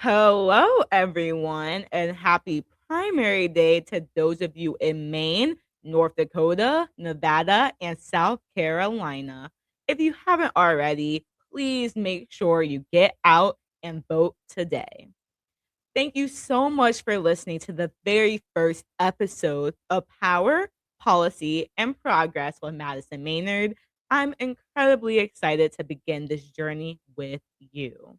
Hello, everyone, and happy primary day to those of you in Maine, North Dakota, Nevada, and South Carolina. If you haven't already, please make sure you get out and vote today. Thank you so much for listening to the very first episode of Power, Policy, and Progress with Madison Maynard. I'm incredibly excited to begin this journey with you.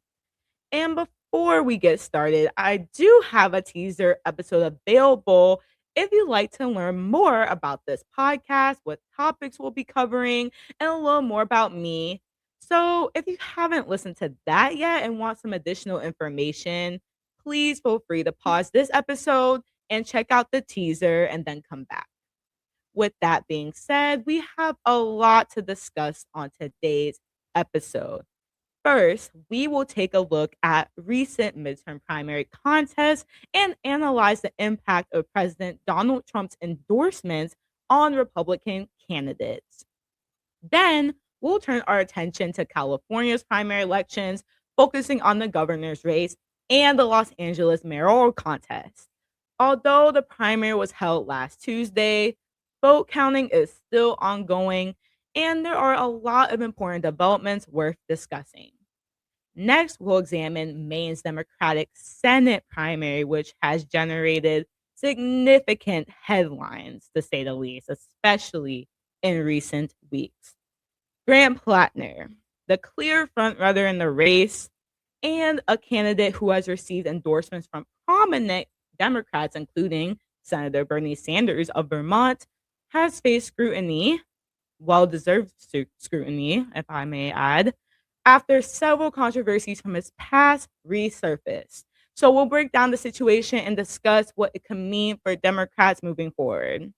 And before we get started, I do have a teaser episode available if you'd like to learn more about this podcast, what topics we'll be covering, and a little more about me. So, if you haven't listened to that yet and want some additional information, please feel free to pause this episode and check out the teaser and then come back. With that being said, we have a lot to discuss on today's episode. First, we will take a look at recent midterm primary contests and analyze the impact of President Donald Trump's endorsements on Republican candidates. Then, we'll turn our attention to California's primary elections, focusing on the governor's race and the Los Angeles mayoral contest. Although the primary was held last Tuesday, vote counting is still ongoing, and there are a lot of important developments worth discussing. Next, we'll examine Maine's Democratic Senate primary, which has generated significant headlines, to say the least, especially in recent weeks. Graham Platner, the clear frontrunner in the race, and a candidate who has received endorsements from prominent Democrats, including Senator Bernie Sanders of Vermont, has faced scrutiny, well deserved scrutiny, if I may add, after several controversies from his past resurfaced. So we'll break down the situation and discuss what it can mean for Democrats moving forward.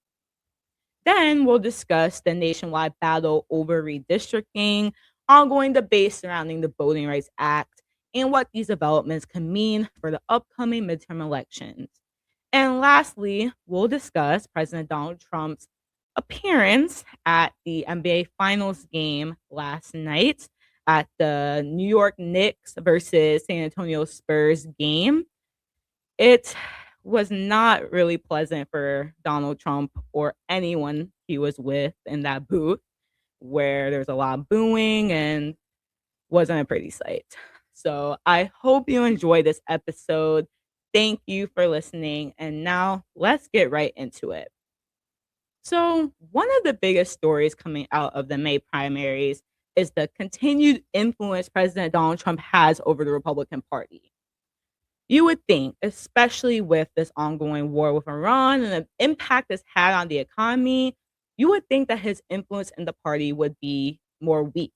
Then we'll discuss the nationwide battle over redistricting, ongoing debate surrounding the Voting Rights Act, and what these developments can mean for the upcoming midterm elections. And lastly, we'll discuss President Donald Trump's appearance at the NBA Finals game last night at the New York Knicks versus San Antonio Spurs game. It was not really pleasant for Donald Trump or anyone he was with in that booth, where there's a lot of booing and wasn't a pretty sight. So I hope you enjoy this episode. Thank you for listening. And now let's get right into it. So, one of the biggest stories coming out of the May primaries is the continued influence President Donald Trump has over the Republican Party. You would think, especially with this ongoing war with Iran and the impact it's had on the economy, you would think that his influence in the party would be more weak.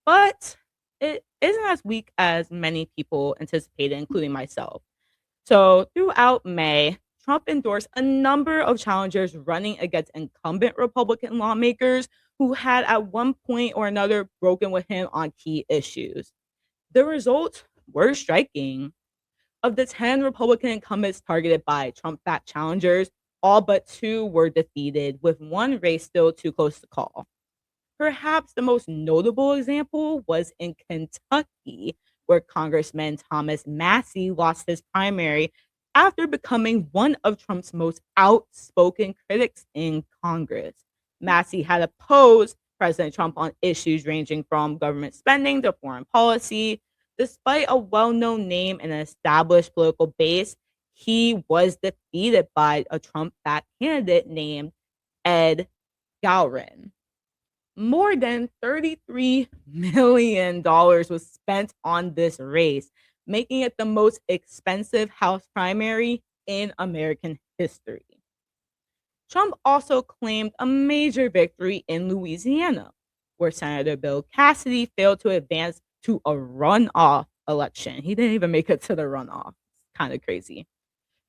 But it isn't as weak as many people anticipated, including myself. So, throughout May, Trump endorsed a number of challengers running against incumbent Republican lawmakers who had at one point or another broken with him on key issues. The results were striking. Of the 10 Republican incumbents targeted by Trump-backed challengers, all but 2 were defeated, with one race still too close to call. Perhaps the most notable example was in Kentucky, where Congressman Thomas Massie lost his primary after becoming one of Trump's most outspoken critics in Congress. Massie had opposed President Trump on issues ranging from government spending to foreign policy. Despite a well-known name and an established political base, he was defeated by a Trump-backed candidate named Ed Gowron. More than $33 million was spent on this race, making it the most expensive House primary in American history. Trump also claimed a major victory in Louisiana, where Senator Bill Cassidy failed to advance to a runoff election. He didn't even make it to the runoff. Kind of crazy.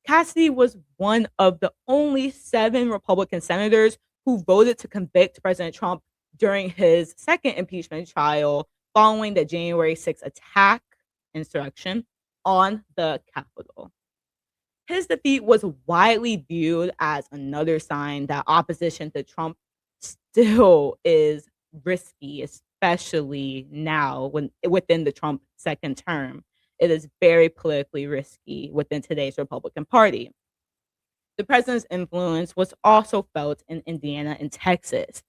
Cassidy was one of the only 7 Republican senators who voted to convict President Trump during his second impeachment trial following the January 6th attack, insurrection, on the Capitol. His defeat was widely viewed as another sign that opposition to Trump still is risky, especially now when within the Trump second term. it is very politically risky within today's Republican Party. The president's influence was also felt in Indiana and Texas.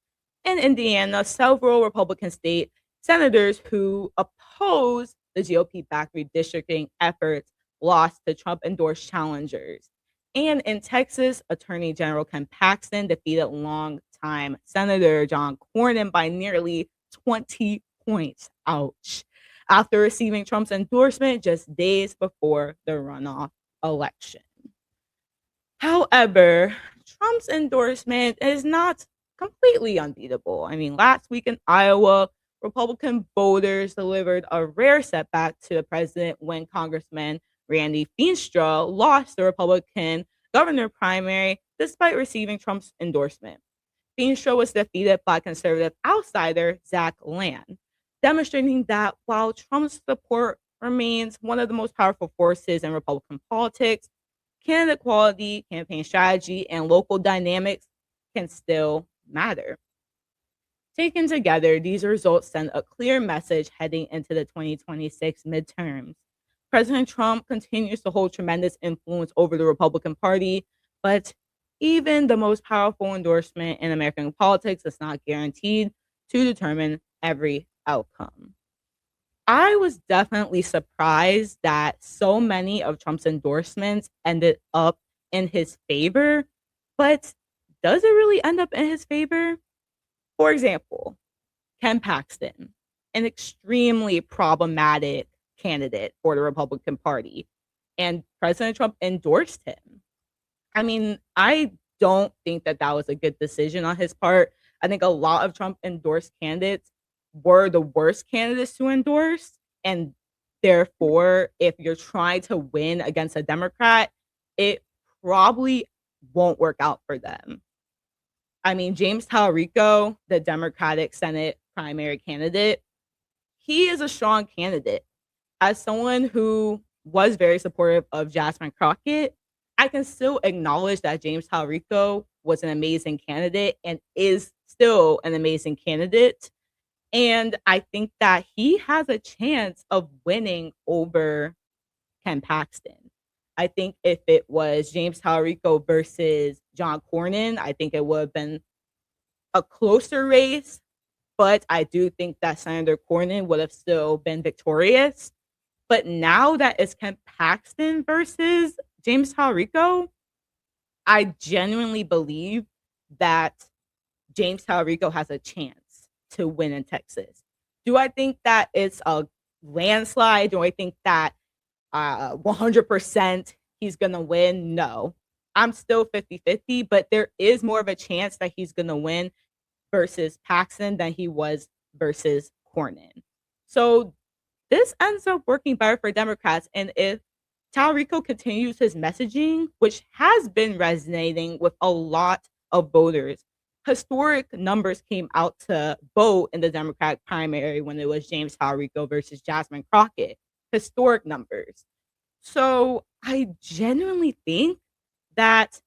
In Indiana, several Republican state senators who opposed the GOP-backed redistricting efforts lost to Trump-endorsed challengers. And in Texas, Attorney General Ken Paxton defeated longtime Senator John Cornyn by nearly 20 points. Ouch. After receiving Trump's endorsement just days before the runoff election. However, Trump's endorsement is not completely unbeatable. I mean, last week in Iowa, Republican voters delivered a rare setback to the president when Congressman Randy Feenstra lost the Republican governor primary despite receiving Trump's endorsement. Feenstra was defeated by conservative outsider Zach Land, demonstrating that while Trump's support remains one of the most powerful forces in Republican politics, candidate quality, campaign strategy, and local dynamics can still matter. Taken together, these results send a clear message heading into the 2026 midterms. President Trump continues to hold tremendous influence over the Republican Party, but even the most powerful endorsement in American politics is not guaranteed to determine every outcome. I was definitely surprised that so many of Trump's endorsements ended up in his favor, but does it really end up in his favor? For example, Ken Paxton, an extremely problematic candidate for the Republican Party, and President Trump endorsed him. I mean, I don't think that that was a good decision on his part. I think a lot of Trump endorsed candidates were the worst candidates to endorse. And therefore, if you're trying to win against a Democrat, it probably won't work out for them. I mean, James Talarico, the Democratic Senate primary candidate, he is a strong candidate. As someone who was very supportive of Jasmine Crockett, I can still acknowledge that James Talarico was an amazing candidate and is still an amazing candidate. And I think that he has a chance of winning over Ken Paxton. I think if it was James Talarico versus John Cornyn, I think it would have been a closer race. But I do think that Senator Cornyn would have still been victorious. But now that it's Ken Paxton versus James Talarico, I genuinely believe that James Talarico has a chance to win in Texas. Do I think that it's a landslide? Do I think that 100% he's going to win? No. I'm still 50-50, but there is more of a chance that he's going to win versus Paxton than he was versus Cornyn. So this ends up working better for Democrats. And if Talarico continues his messaging, which has been resonating with a lot of voters, historic numbers came out to vote in the Democratic primary when it was James Talarico versus Jasmine Crockett. Historic numbers. So I genuinely think that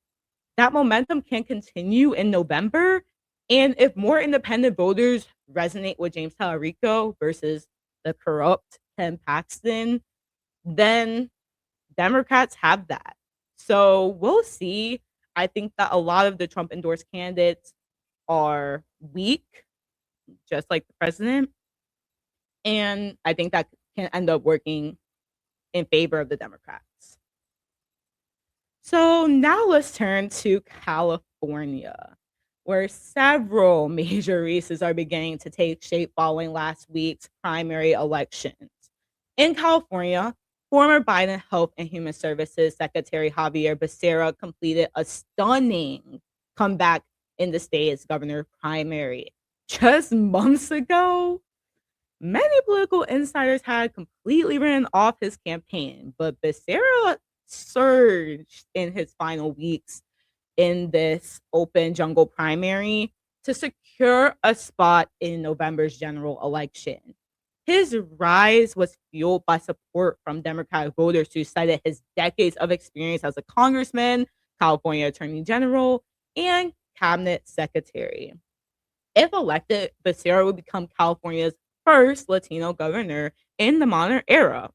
that momentum can continue in November. And if more independent voters resonate with James Talarico versus the corrupt Ken Paxton, then Democrats have that. So we'll see. I think that a lot of the Trump endorsed candidates are weak, just like the president. And I think that can end up working in favor of the Democrats. So now let's turn to California, where several major races are beginning to take shape following last week's primary elections. In California, former Biden Health and Human Services Secretary Javier Becerra completed a stunning comeback in the state's governor primary. Just months ago, many political insiders had completely written off his campaign, but Becerra surged in his final weeks in this open jungle primary to secure a spot in November's general election. His rise was fueled by support from Democratic voters who cited his decades of experience as a congressman, California Attorney General, and cabinet secretary. If elected, Becerra would become California's first Latino governor in the modern era.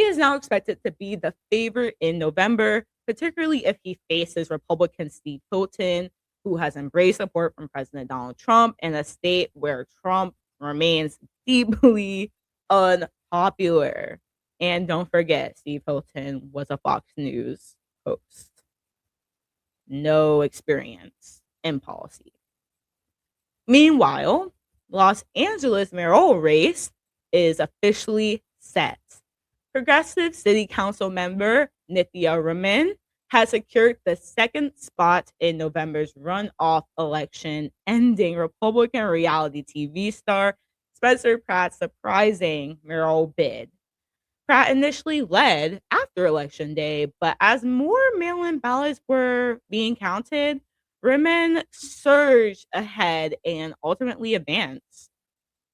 He is now expected to be the favorite in November, particularly if he faces Republican Steve Hilton, who has embraced support from President Donald Trump in a state where Trump remains deeply unpopular. And don't forget, Steve Hilton was a Fox News host. No experience in policy. Meanwhile, Los Angeles mayoral race is officially set. Progressive City Council member Nithya Raman has secured the second spot in November's runoff election, ending Republican reality TV star Spencer Pratt's surprising mayoral bid. Pratt initially led after Election Day, but as more mail in ballots were being counted, Raman surged ahead and ultimately advanced.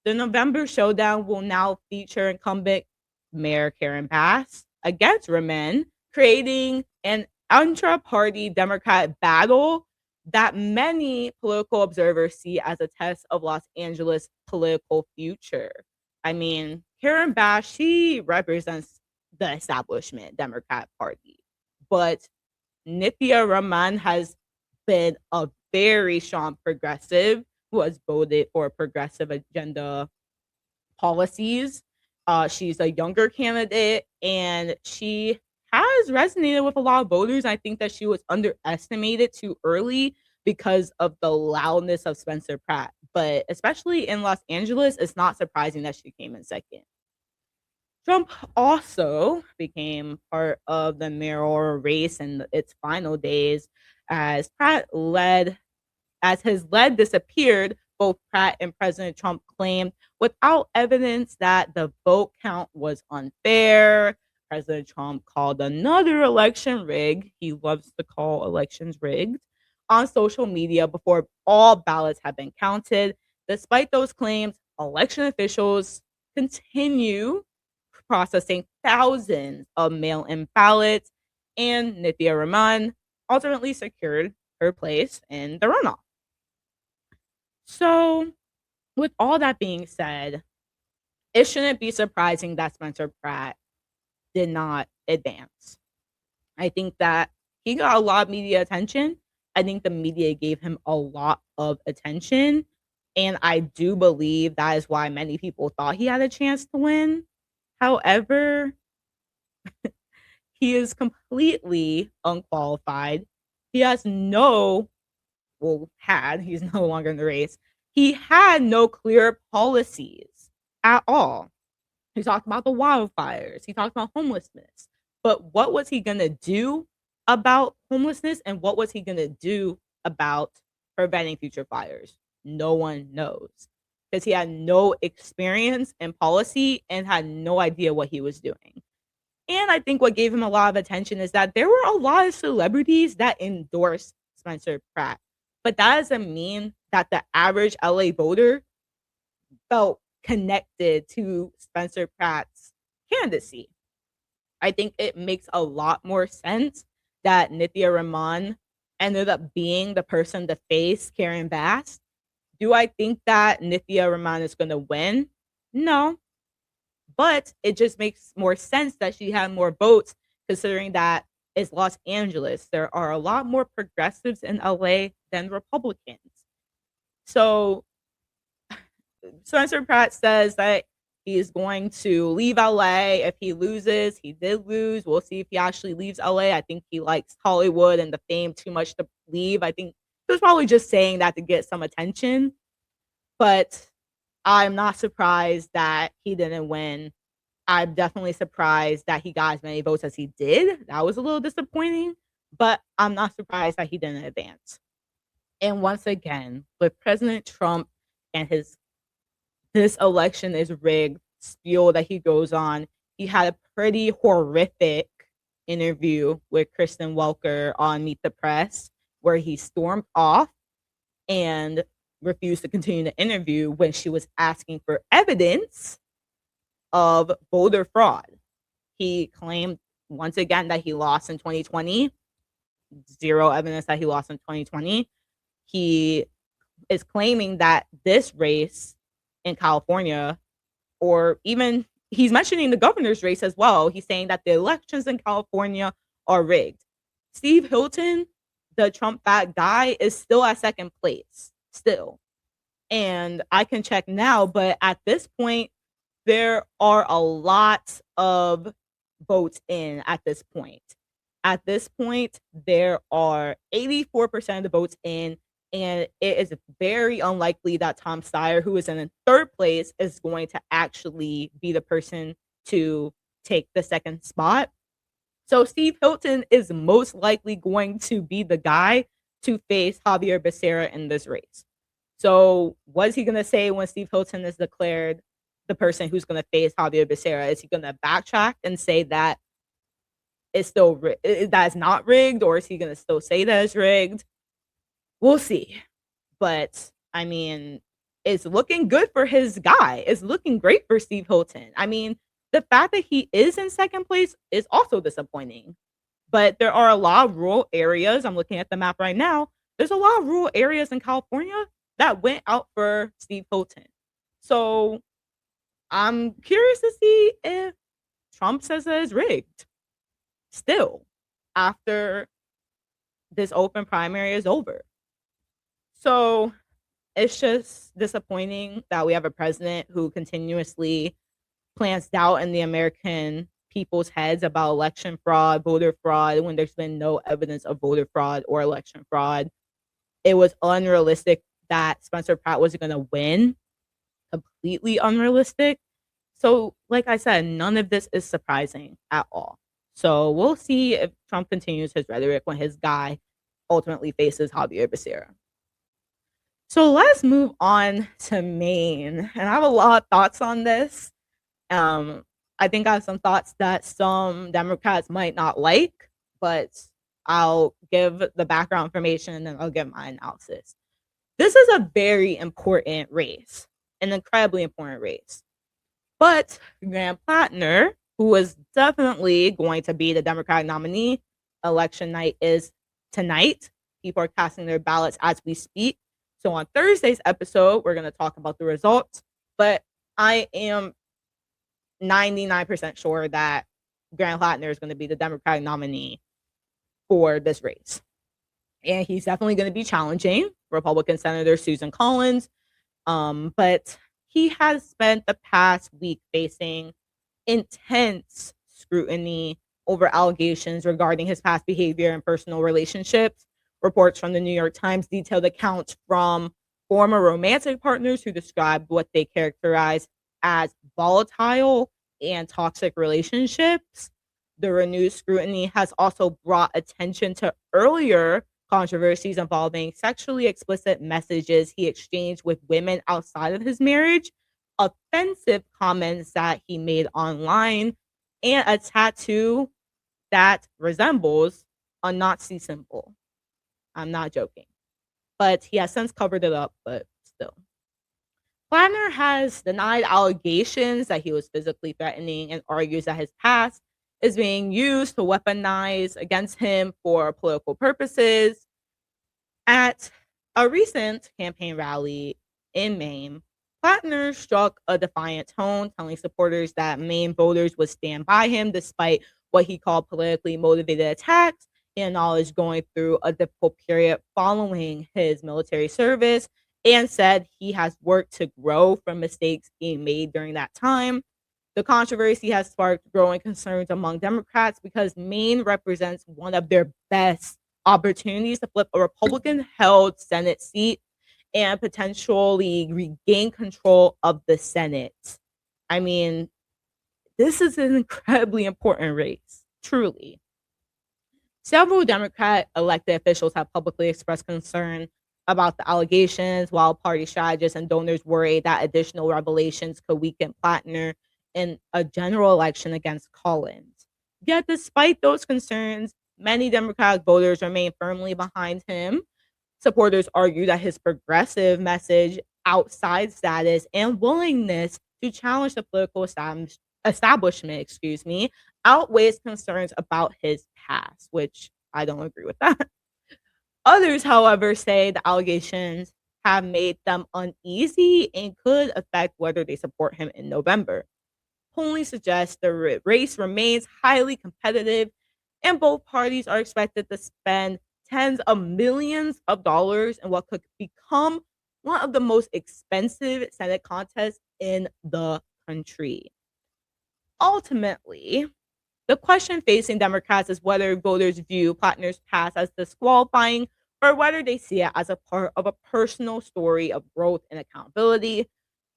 The November showdown will now feature incumbent Mayor Karen Bass against Raman, creating an intra party Democrat battle that many political observers see as a test of Los Angeles' political future. I mean, Karen Bass, she represents the establishment Democrat Party, but Nithya Raman has been a very strong progressive who has voted for progressive agenda policies. She's a younger candidate and she has resonated with a lot of voters. I think that she was underestimated too early because of the loudness of Spencer Pratt. But especially in Los Angeles, it's not surprising that she came in second. Trump also became part of the mayoral race in its final days as Pratt led as his lead disappeared, both Pratt and President Trump claimed without evidence that the vote count was unfair. President Trump called another election rigged. He loves to call elections rigged on social media before all ballots have been counted. Despite those claims, election officials continue processing thousands of mail in ballots, and Nithya Raman ultimately secured her place in the runoff. So, with all that being said, it shouldn't be surprising that Spencer Pratt did not advance. I think that he got a lot of media attention. I think the media gave him a lot of attention. And I do believe that is why many people thought he had a chance to win. However, he is completely unqualified. He has no he's no longer in the race. He had no clear policies at all. He talked about the wildfires. He talked about homelessness. But what was he going to do about homelessness and what was he going to do about preventing future fires? No one knows because he had no experience in policy and had no idea what he was doing. And I think what gave him a lot of attention is that there were a lot of celebrities that endorsed Spencer Pratt. But that doesn't mean that the average LA voter felt connected to Spencer Pratt's candidacy. I think it makes a lot more sense that Nithya Raman ended up being the person to face Karen Bass. Do I think that Nithya Raman is going to win? No. But it just makes more sense that she had more votes considering that it's Los Angeles. There are a lot more progressives in LA than Republicans. So Spencer Pratt says that he's going to leave LA if he loses. He did lose. We'll see if he actually leaves LA. I think he likes Hollywood and the fame too much to leave. I think he was probably just saying that to get some attention. But I'm not surprised that he didn't win. I'm definitely surprised that he got as many votes as he did. That was a little disappointing, but I'm not surprised that he didn't advance. And once again, with President Trump and his "this election is rigged" spiel that he goes on, he had a pretty horrific interview with Kristen Welker on Meet the Press, where he stormed off and refused to continue the interview when she was asking for evidence of voter fraud. He claimed once again that he lost in 2020. Zero evidence that he lost in 2020. He is claiming that this race in California or even he's mentioning the governor's race as well. He's saying that the elections in California are rigged. Steve Hilton, the Trump bad guy, is still at second place, still. And I can check now, but at this point, there are a lot of votes in at this point. At this point, there are 84% of the votes in, and it is very unlikely that Tom Steyer, who is in third place, is going to actually be the person to take the second spot. So Steve Hilton is most likely going to be the guy to face Javier Becerra in this race. So what is he going to say when Steve Hilton is declared the person who's going to face Javier Becerra? Is he going to backtrack and say that it's still that it's not rigged, or is he going to still say that it's rigged? We'll see. But I mean, it's looking good for his guy. It's looking great for Steve Hilton. I mean, the fact that he is in second place is also disappointing. But there are a lot of rural areas. I'm looking at the map right now. There's a lot of rural areas in California that went out for Steve Hilton. So I'm curious to see if Trump says that it's rigged still after this open primary is over. So it's just disappointing that we have a president who continuously plants doubt in the American people's heads about election fraud, voter fraud, when there's been no evidence of voter fraud or election fraud. It was unrealistic that Spencer Pratt was going to win. Completely unrealistic. So, like I said, none of this is surprising at all. So we'll see if Trump continues his rhetoric when his guy ultimately faces Javier Becerra. So let's move on to Maine. And I have a lot of thoughts on this. I think I have some thoughts that some Democrats might not like, but I'll give the background information and then I'll give my analysis. This is a very important race, an incredibly important race. But Graham Platner, who is definitely going to be the Democratic nominee, election night is tonight. People are casting their ballots as we speak. So on Thursday's episode, we're going to talk about the results. But I am 99% sure that Graham Platner is going to be the Democratic nominee for this race. And he's definitely going to be challenging Republican Senator Susan Collins. But he has spent the past week facing intense scrutiny over allegations regarding his past behavior and personal relationships. Reports from the New York Times detailed accounts from former romantic partners who described what they characterized as volatile and toxic relationships. The renewed scrutiny has also brought attention to earlier controversies involving sexually explicit messages he exchanged with women outside of his marriage, offensive comments that he made online, and a tattoo that resembles a Nazi symbol. I'm not joking. But he has since covered it up, but still. Platner has denied allegations that he was physically threatening and argues that his past is being used to weaponize against him for political purposes. At a recent campaign rally in Maine, Platner struck a defiant tone, telling supporters that Maine voters would stand by him despite what he called politically motivated attacks. He acknowledged going through a difficult period following his military service and said he has worked to grow from mistakes being made during that time. The controversy has sparked growing concerns among Democrats because Maine represents one of their best opportunities to flip a Republican-held Senate seat and potentially regain control of the Senate. I mean, this is an incredibly important race, truly. Several Democrat elected officials have publicly expressed concern about the allegations, while party strategists and donors worry that additional revelations could weaken Platner in a general election against Collins. Yet, despite those concerns, many Democratic voters remain firmly behind him. Supporters argue that his progressive message, outside status, and willingness to challenge the political establishment, outweighs concerns about his past, which I don't agree with that. Others, however, say the allegations have made them uneasy and could affect whether they support him in November. Polling suggests the race remains highly competitive, and both parties are expected to spend tens of millions of dollars in what could become one of the most expensive Senate contests in the country. Ultimately, the question facing Democrats is whether voters view Platner's past as disqualifying or whether they see it as a part of a personal story of growth and accountability.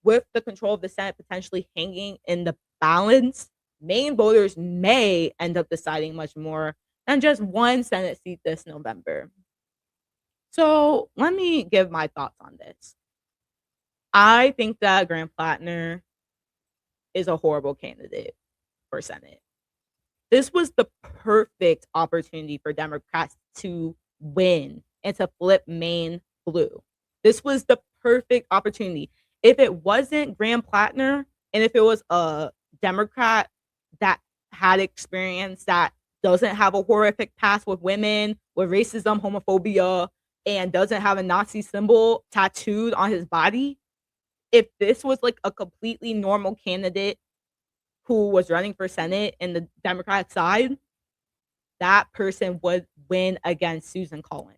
With the control of the Senate potentially hanging in the balance, Maine voters may end up deciding much more than just one Senate seat this November. So let me give my thoughts on this. I think that Graham Platner is a horrible candidate for Senate. This was the perfect opportunity for Democrats to win and to flip Maine blue. This was the perfect opportunity. If it wasn't Graham Platner and if it was a Democrat that had experience that doesn't have a horrific past with women, with racism, homophobia, and doesn't have a Nazi symbol tattooed on his body, if this was like a completely normal candidate who was running for Senate in the Democratic side, that person would win against Susan Collins.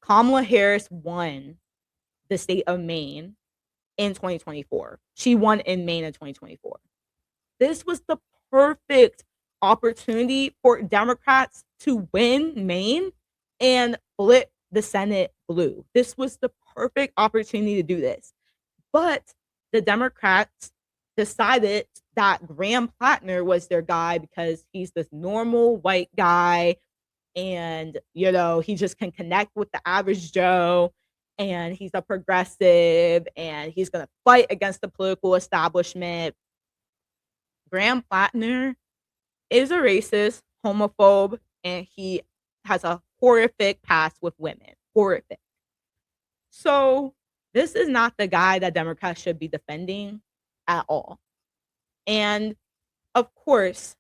Kamala Harris won the state of Maine in 2024. She won in Maine in 2024. This was the perfect opportunity for Democrats to win Maine and flip the Senate blue. This was the perfect opportunity to do this. But the Democrats decided that Graham Platner was their guy because he's this normal white guy and, you know, he just can connect with the average Joe and he's a progressive and he's going to fight against the political establishment. Graham Platner is a racist, homophobe, and he has a horrific past with women. Horrific. So this is not the guy that Democrats should be defending at all. And of course,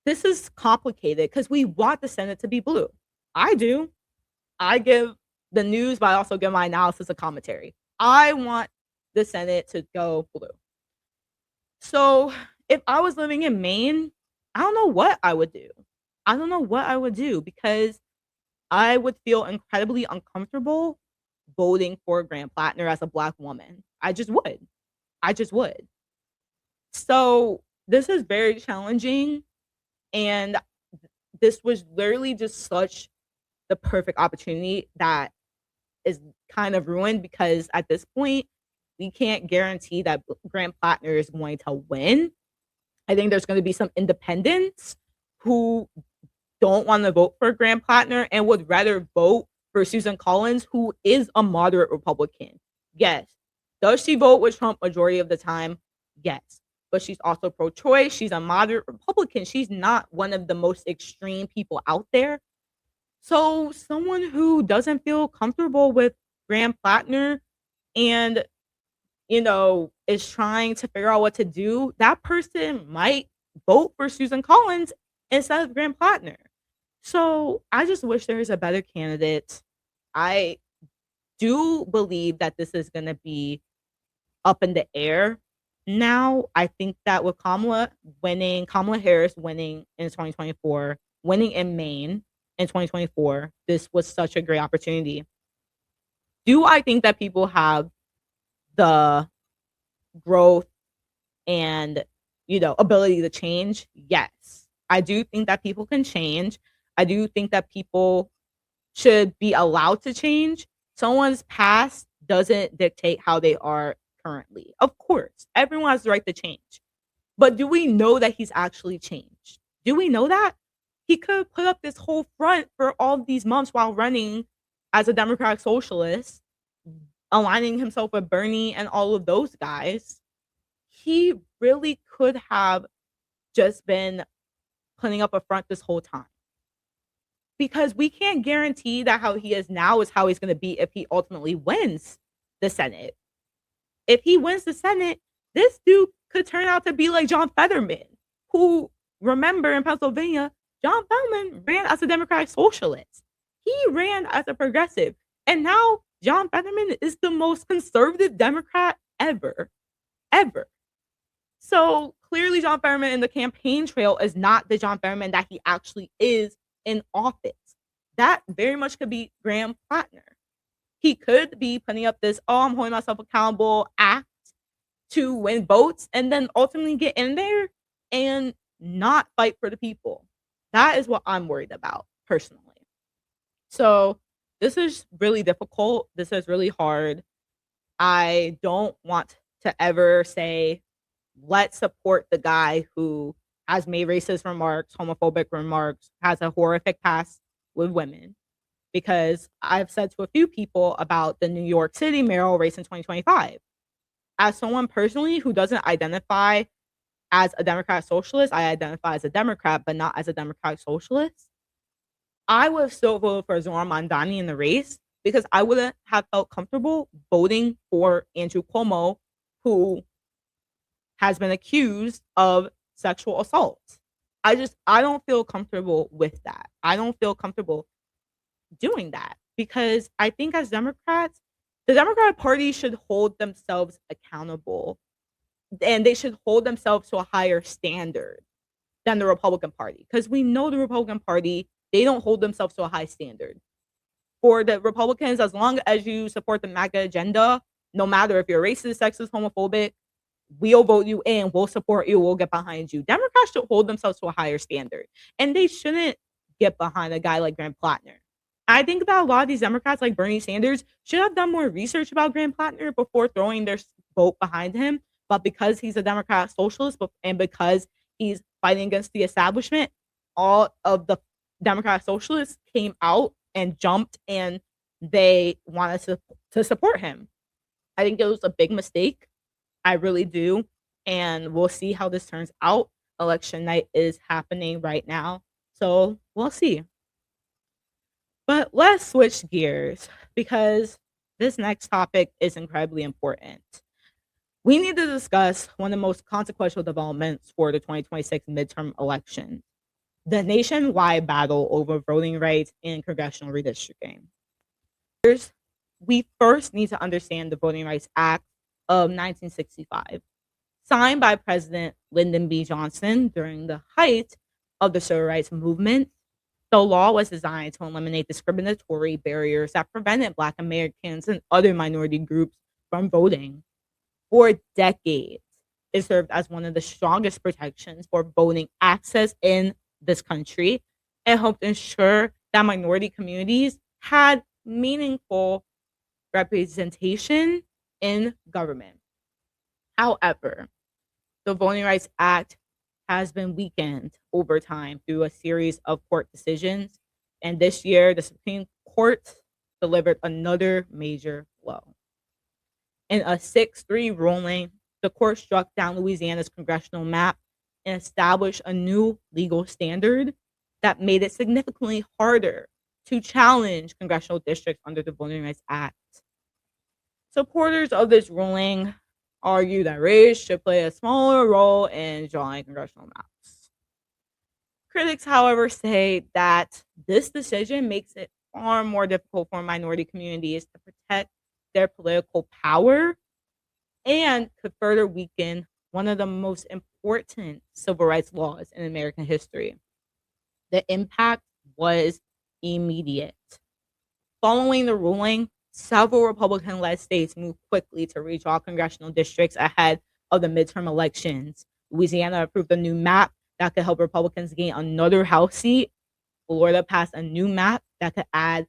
this is complicated because we want the Senate to be blue. I do. I give the news, but I also give my analysis and commentary. I want the Senate to go blue. So if I was living in Maine, I don't know what I would do. I don't know what I would do because I would feel incredibly uncomfortable voting for Graham Platner as a Black woman. I just would. I just would. So this is very challenging. And this was literally just such the perfect opportunity that is kind of ruined because at this point, we can't guarantee that Graham Platner is going to win. I think there's going to be some independents who don't want to vote for Graham Platner and would rather vote for Susan Collins, who is a moderate Republican. Yes. Does she vote with Trump majority of the time? Yes. But she's also pro-choice. She's a moderate Republican. She's not one of the most extreme people out there. So someone who doesn't feel comfortable with Graham Platner and, you know, is trying to figure out what to do, that person might vote for Susan Collins instead of Graham Platner. So I just wish there was a better candidate. I do believe that this is going to be up in the air. Now, I think that with Kamala Harris winning in 2024, winning in Maine in 2024, this was such a great opportunity. Do I think that people have the growth and, you know, ability to change? Yes. I do think that people can change. I do think that people should be allowed to change. Someone's past doesn't dictate how they are currently. Of course, everyone has the right to change. But do we know that he's actually changed? Do we know that? He could have put up this whole front for all of these months while running as a Democratic socialist, aligning himself with Bernie and all of those guys. He really could have just been putting up a front this whole time. Because we can't guarantee that how he is now is how he's going to be if he ultimately wins the Senate. If he wins the Senate, this dude could turn out to be like John Fetterman, who, remember, in Pennsylvania, John Fetterman ran as a Democratic socialist. He ran as a progressive. And now John Fetterman is the most conservative Democrat ever. Ever. So clearly, John Fetterman in the campaign trail is not the John Fetterman that he actually is in office. That very much could be Graham Platner. He could be putting up this, oh, I'm holding myself accountable act to win votes and then ultimately get in there and not fight for the people. That is what I'm worried about personally. So this is really difficult. This is really hard. I don't want to ever say, let's support the guy who has made racist remarks, homophobic remarks, has a horrific past with women. Because I've said to a few people about the New York City mayoral race in 2025. As someone personally who doesn't identify as a Democrat socialist, I identify as a Democrat, but not as a Democratic socialist. I would have still voted for Zoran Mandani in the race because I wouldn't have felt comfortable voting for Andrew Cuomo, who has been accused of sexual assault. I don't feel comfortable with that. I don't feel comfortable doing that because I think as Democrats, the Democratic Party should hold themselves accountable and they should hold themselves to a higher standard than the Republican Party because we know the Republican Party, they don't hold themselves to a high standard. For the Republicans, as long as you support the MAGA agenda, no matter if you're racist, sexist, homophobic, we'll vote you in, we'll support you, we'll get behind you. Democrats should hold themselves to a higher standard, and they shouldn't get behind a guy like Graham Platner. I think that a lot of these Democrats, like Bernie Sanders, should have done more research about Graham Platner before throwing their vote behind him. But because he's a Democrat socialist and because he's fighting against the establishment, all of the Democrat socialists came out and jumped and they wanted to support him. I think it was a big mistake. I really do. And we'll see how this turns out. Election night is happening right now. So we'll see. But let's switch gears because this next topic is incredibly important. We need to discuss one of the most consequential developments for the 2026 midterm election, the nationwide battle over voting rights and congressional redistricting. We first need to understand the Voting Rights Act of 1965, signed by President Lyndon B. Johnson during the height of the civil rights movement. The law was designed to eliminate discriminatory barriers that prevented Black Americans and other minority groups from voting. For decades, it served as one of the strongest protections for voting access in this country and helped ensure that minority communities had meaningful representation in government. However, the Voting Rights Act has been weakened over time through a series of court decisions. And this year, the Supreme Court delivered another major blow. In a 6-3 ruling, the court struck down Louisiana's congressional map and established a new legal standard that made it significantly harder to challenge congressional districts under the Voting Rights Act. Supporters of this ruling argue that race should play a smaller role in drawing congressional maps. Critics, however, say that this decision makes it far more difficult for minority communities to protect their political power and could further weaken one of the most important civil rights laws in American history. The impact was immediate. Following the ruling, several Republican-led states moved quickly to redraw congressional districts ahead of the midterm elections. Louisiana approved a new map that could help Republicans gain another House seat. Florida passed a new map that could add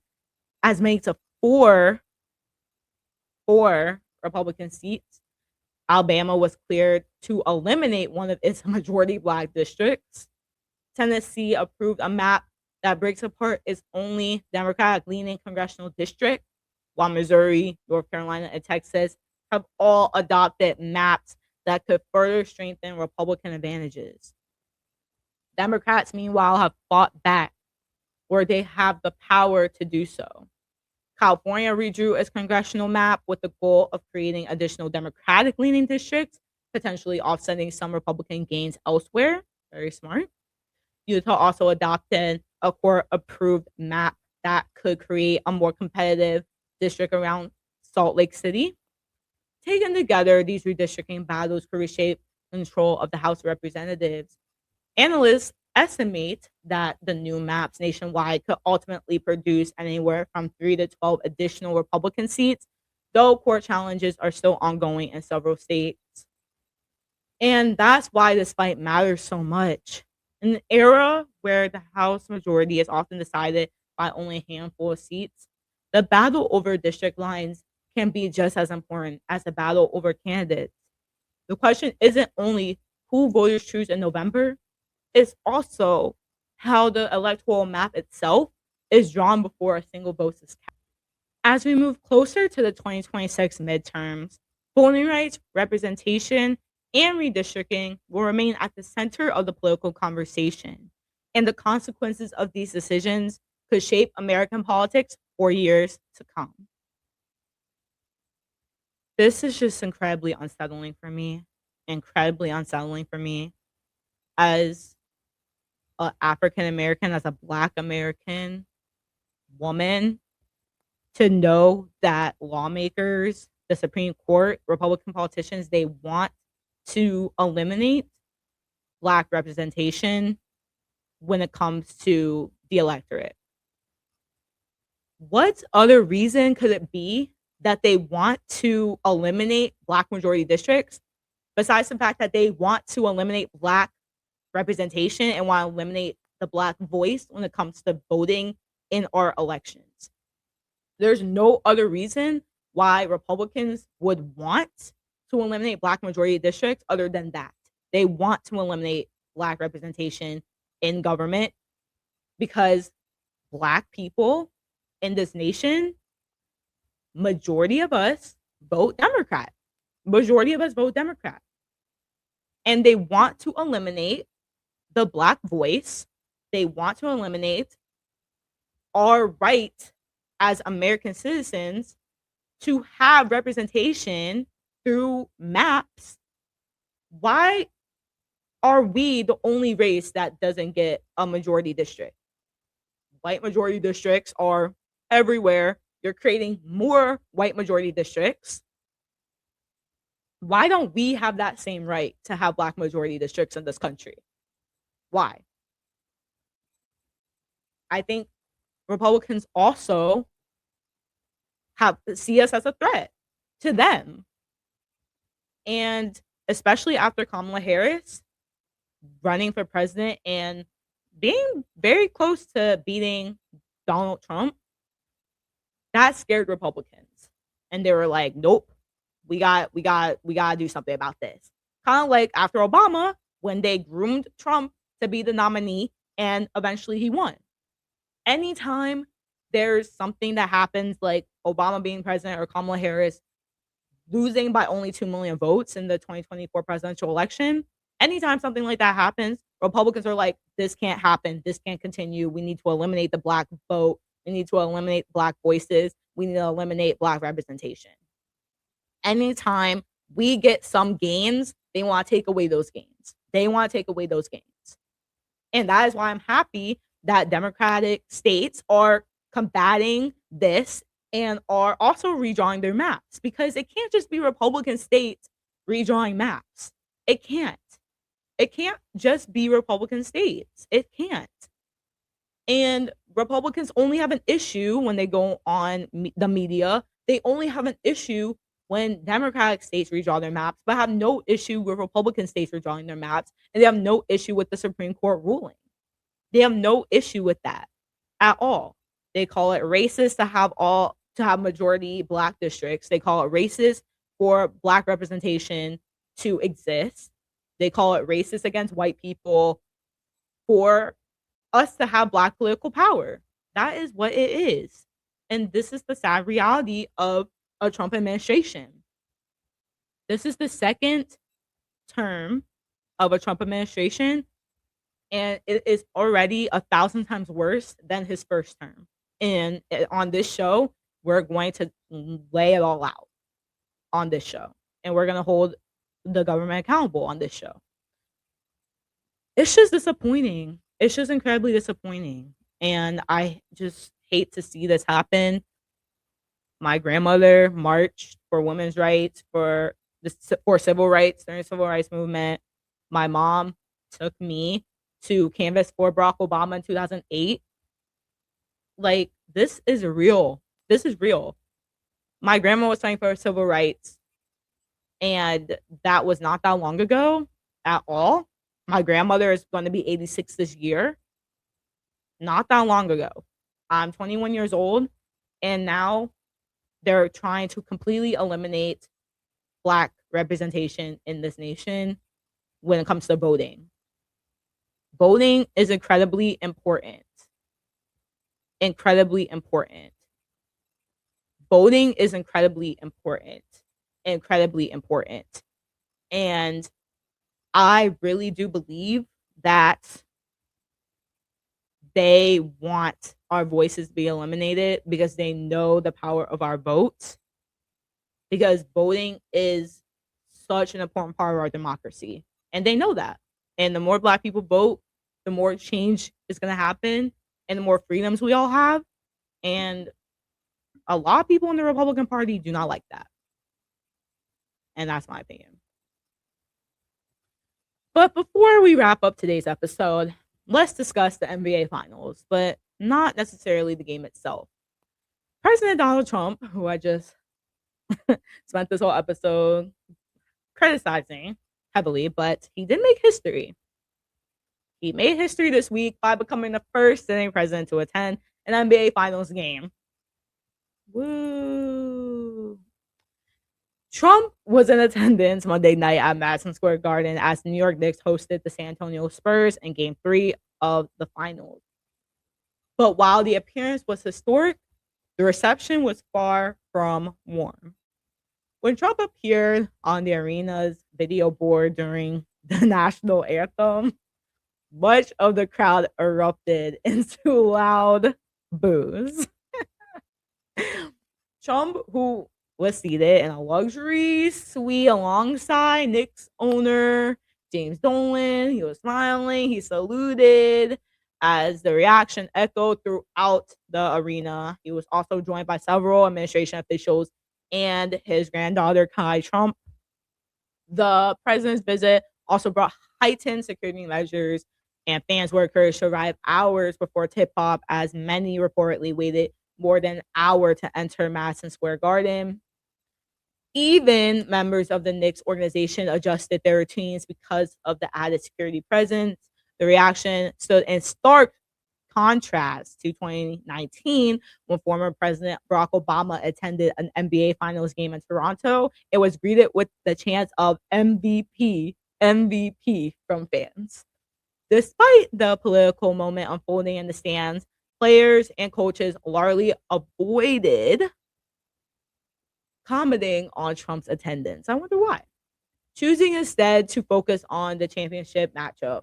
as many to four Republican seats. Alabama was cleared to eliminate one of its majority Black districts. Tennessee approved a map that breaks apart its only Democratic-leaning congressional district, while Missouri, North Carolina, and Texas have all adopted maps that could further strengthen Republican advantages. Democrats, meanwhile, have fought back where they have the power to do so. California redrew its congressional map with the goal of creating additional Democratic-leaning districts, potentially offsetting some Republican gains elsewhere. Very smart. Utah also adopted a court-approved map that could create a more competitive district around Salt Lake City. Taken together, these redistricting battles could reshape control of the House of Representatives. Analysts estimate that the new maps nationwide could ultimately produce anywhere from 3 to 12 additional Republican seats, though court challenges are still ongoing in several states. And that's why this fight matters so much. In an era where the House majority is often decided by only a handful of seats, the battle over district lines can be just as important as the battle over candidates. The question isn't only who voters choose in November, it's also how the electoral map itself is drawn before a single vote is cast. As we move closer to the 2026 midterms, voting rights, representation, and redistricting will remain at the center of the political conversation, and the consequences of these decisions could shape American politics for years to come. This is just incredibly unsettling for me, incredibly unsettling for me as a African American, as a Black American woman, to know that lawmakers, the Supreme Court, Republican politicians, they want to eliminate Black representation when it comes to the electorate. What other reason could it be that they want to eliminate Black majority districts besides the fact that they want to eliminate Black representation and want to eliminate the Black voice when it comes to voting in our elections? There's no other reason why Republicans would want to eliminate Black majority districts other than that. They want to eliminate Black representation in government because Black people in this nation, majority of us vote Democrat. Majority of us vote Democrat. And they want to eliminate the Black voice. They want to eliminate our right as American citizens to have representation through maps. Why are we the only race that doesn't get a majority district? White majority districts are everywhere. You're creating more white majority districts. Why don't we have that same right to have Black majority districts in this country? Why? I think Republicans also see us as a threat to them. And especially after Kamala Harris running for president and being very close to beating Donald Trump, that scared Republicans. And they were like, nope, we got to do something about this. Kind of like after Obama, when they groomed Trump to be the nominee and eventually he won. Anytime there's something that happens like Obama being president or Kamala Harris losing by only 2 million votes in the 2024 presidential election, anytime something like that happens, Republicans are like, this can't happen. This can't continue. We need to eliminate the Black vote. We need to eliminate Black voices. We need to eliminate Black representation. Anytime we get some gains, they want to take away those gains. They want to take away those gains. And that is why I'm happy that Democratic states are combating this and are also redrawing their maps, because it can't just be Republican states redrawing maps. It can't. It can't just be Republican states. It can't. And Republicans only have an issue when they go on the media. They only have an issue when Democratic states redraw their maps, but have no issue with Republican states redrawing their maps. And they have no issue with the Supreme Court ruling. They have no issue with that at all. They call it racist to have majority Black districts. They call it racist for Black representation to exist. They call it racist against white people for us to have Black political power. That is what it is. And this is the sad reality of a Trump administration. This is the second term of a Trump administration, and it is already 1,000 times worse than his first term. And on this show, we're going to lay it all out on this show, and we're going to hold the government accountable on this show. It's just disappointing. It's just incredibly disappointing. And I just hate to see this happen. My grandmother marched for women's rights, for for civil rights during the civil rights movement. My mom took me to canvass for Barack Obama in 2008. Like, this is real. This is real. My grandma was fighting for civil rights, and that was not that long ago at all. My grandmother is going to be 86 this year. Not that long ago. I'm 21 years old, and now they're trying to completely eliminate Black representation in this nation when it comes to voting. Voting is incredibly important. Incredibly important. Voting is incredibly important. Incredibly important. And I really do believe that they want our voices to be eliminated because they know the power of our votes. Because voting is such an important part of our democracy. And they know that. And the more Black people vote, the more change is going to happen and the more freedoms we all have. And a lot of people in the Republican Party do not like that. And that's my opinion. But before we wrap up today's episode, let's discuss the NBA Finals, but not necessarily the game itself. President Donald Trump, who I just spent this whole episode criticizing heavily, but he did make history. He made history this week by becoming the first sitting president to attend an NBA Finals game. Woo! Trump was in attendance Monday night at Madison Square Garden as the New York Knicks hosted the San Antonio Spurs in Game 3 of the finals. But while the appearance was historic, the reception was far from warm. When Trump appeared on the arena's video board during the national anthem, much of the crowd erupted into loud boos. Trump, who was seated in a luxury suite alongside Knicks owner James Dolan, he was smiling, he saluted as the reaction echoed throughout the arena. He was also joined by several administration officials and his granddaughter, Kai Trump. The president's visit also brought heightened security measures, and fans were encouraged to arrive hours before tip-off, as many reportedly waited more than an hour to enter Madison Square Garden. Even members of the Knicks organization adjusted their routines because of the added security presence. The reaction stood in stark contrast to 2019 when former President Barack Obama attended an NBA Finals game in Toronto. It was greeted with the chants of MVP, MVP from fans. Despite the political moment unfolding in the stands, players and coaches largely avoided commenting on Trump's attendance. I wonder why. Choosing instead to focus on the championship matchup.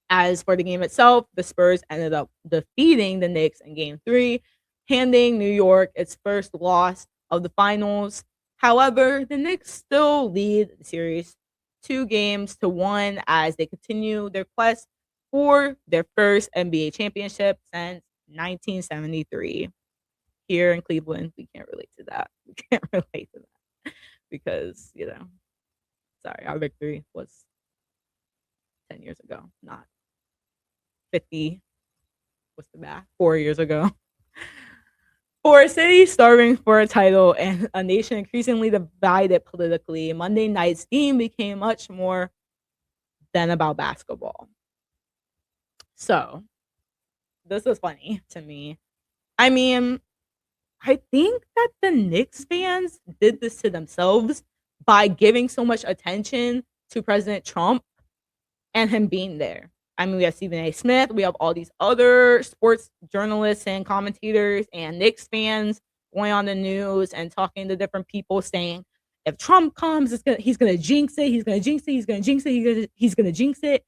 As for the game itself, the Spurs ended up defeating the Knicks in Game 3, handing New York its first loss of the finals. However, the Knicks still lead the series 2-1 as they continue their quest for their first NBA championship since 1973. Here in Cleveland, we can't relate to that. We can't relate to that because, sorry, our victory was 10 years ago, not 50. What's the math? 4 years ago. For a city starving for a title and a nation increasingly divided politically, Monday night's game became much more than about basketball. So, this was funny to me. I mean, I think that the Knicks fans did this to themselves by giving so much attention to President Trump and him being there. I mean, we have Stephen A. Smith, we have all these other sports journalists and commentators and Knicks fans going on the news and talking to different people saying, if Trump comes, he's gonna jinx it, he's gonna jinx it, he's gonna jinx it, he's gonna jinx it.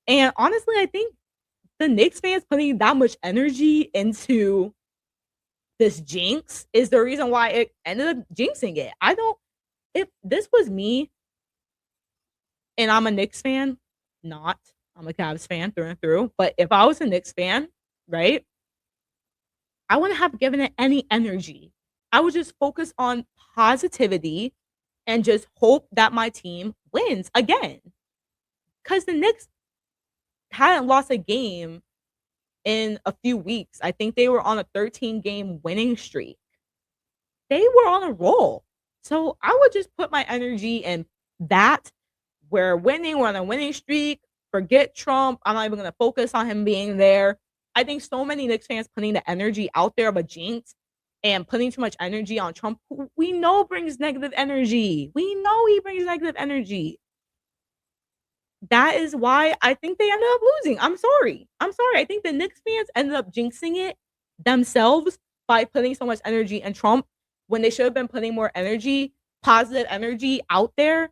And honestly, I think the Knicks fans putting that much energy into this jinx is the reason why it ended up jinxing it. If this was me and I'm a Knicks fan, I'm a Cavs fan through and through, but if I was a Knicks fan, right, I wouldn't have given it any energy. I would just focus on positivity and just hope that my team wins again. Because the Knicks hadn't lost a game in a few weeks. I think they were on a 13-game winning streak. They were on a roll. So I would just put my energy in that. We're winning, we're on a winning streak. Forget Trump. I'm not even going to focus on him being there. I think so many Knicks fans putting the energy out there of a jinx and putting too much energy on Trump, who we know brings negative energy. We know he brings negative energy. That is why I think they ended up losing. I'm sorry. I'm sorry. I think the Knicks fans ended up jinxing it themselves by putting so much energy in Trump when they should have been putting more energy, positive energy out there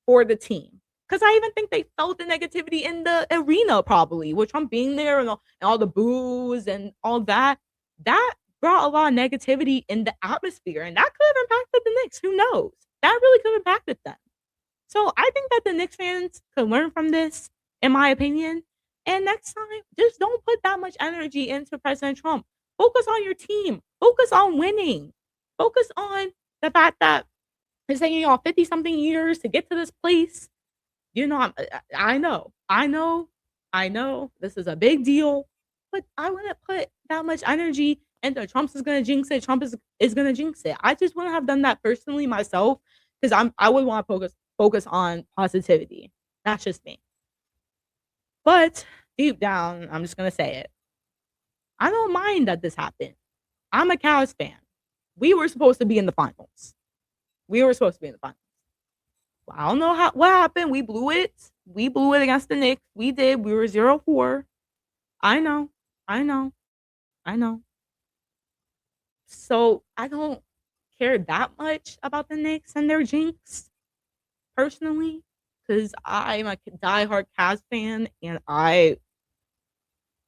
for the team. Because I even think they felt the negativity in the arena, probably with Trump being there and all the boos and all that. That brought a lot of negativity in the atmosphere, and that could have impacted the Knicks. Who knows? That really could have impacted them. So I think that the Knicks fans could learn from this, in my opinion. And next time, just don't put that much energy into President Trump. Focus on your team. Focus on winning. Focus on the fact that it's taking y'all 50 something years to get to this place. You know, I know this is a big deal, but I wouldn't put that much energy into Trump's is gonna jinx it. Trump is gonna jinx it. I just wouldn't have done that personally myself because I would want to focus on positivity. That's just me. But deep down, I'm just gonna say it. I don't mind that this happened. I'm a Cavs fan. We were supposed to be in the finals. We were supposed to be in the finals. Well, I don't know what happened. We blew it. We blew it against the Knicks. We did. We were 0-4. I know. I know. I know. So I don't care that much about the Knicks and their jinx personally, because I'm a diehard Cavs fan and I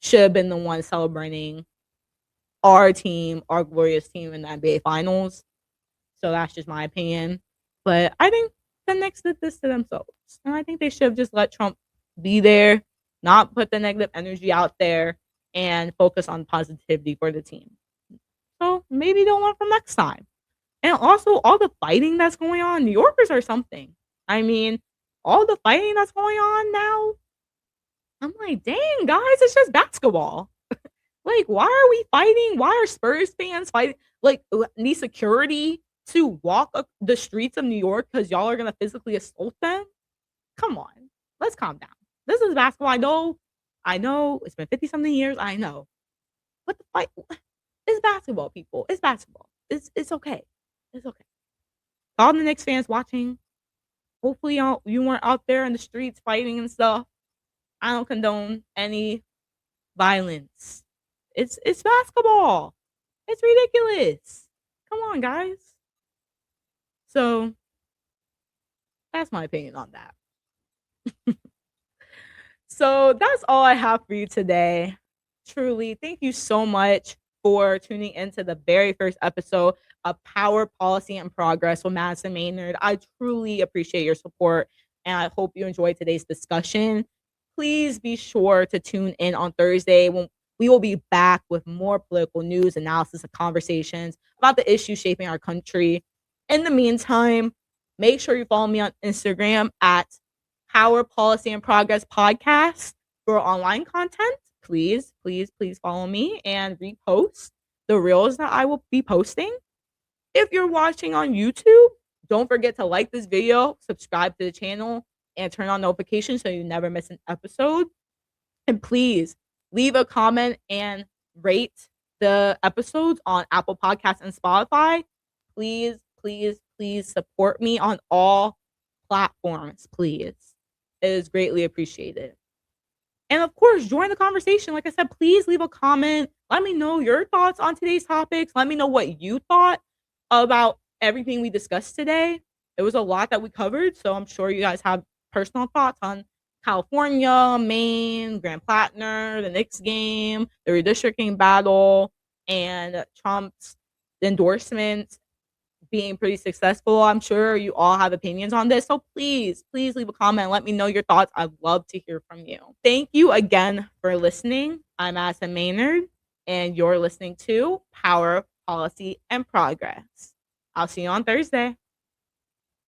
should have been the one celebrating our team, our glorious team in the NBA Finals. So that's just my opinion. But I think the Knicks did this to themselves. And I think they should have just let Trump be there, not put the negative energy out there, and focus on positivity for the team. So maybe they'll learn from next time. And also, all the fighting that's going on, New Yorkers are something. I mean, all the fighting that's going on now, I'm like, dang, guys, it's just basketball. Like, why are we fighting? Why are Spurs fans fighting? Like, need security to walk the streets of New York because y'all are gonna physically assault them? Come on, let's calm down. This is basketball. I know. It's been 50 something years. I know, but the fight, it's basketball, people. It's basketball. It's okay. It's okay. All the Knicks fans watching, hopefully you weren't out there in the streets fighting and stuff. I don't condone any violence. It's basketball. It's ridiculous. Come on, guys. So that's my opinion on that. So that's all I have for you today. Truly, thank you so much for tuning into the very first episode of Power, Policy, and Progress with Madison Maynard. I truly appreciate your support, and I hope you enjoyed today's discussion. Please be sure to tune in on Thursday when we will be back with more political news, analysis, and conversations about the issues shaping our country. In the meantime, make sure you follow me on Instagram at Power, Policy, and Progress Podcast for online content. Please, please, please follow me and repost the reels that I will be posting. If you're watching on YouTube, don't forget to like this video, subscribe to the channel, and turn on notifications so you never miss an episode. And please leave a comment and rate the episodes on Apple Podcasts and Spotify. Please, please, please support me on all platforms, please. It is greatly appreciated. And of course, join the conversation. Like I said, please leave a comment. Let me know your thoughts on today's topics. Let me know what you thought about everything we discussed today. It was a lot that we covered, so I'm sure you guys have personal thoughts on California, Maine, Graham Platner, the Knicks game, the redistricting battle, and Trump's endorsements being pretty successful. I'm sure you all have opinions on this. So please, please leave a comment. Let me know your thoughts. I'd love to hear from you. Thank you again for listening. I'm Madison Maynard, and you're listening to Power, Policy, and Progress. I'll see you on Thursday.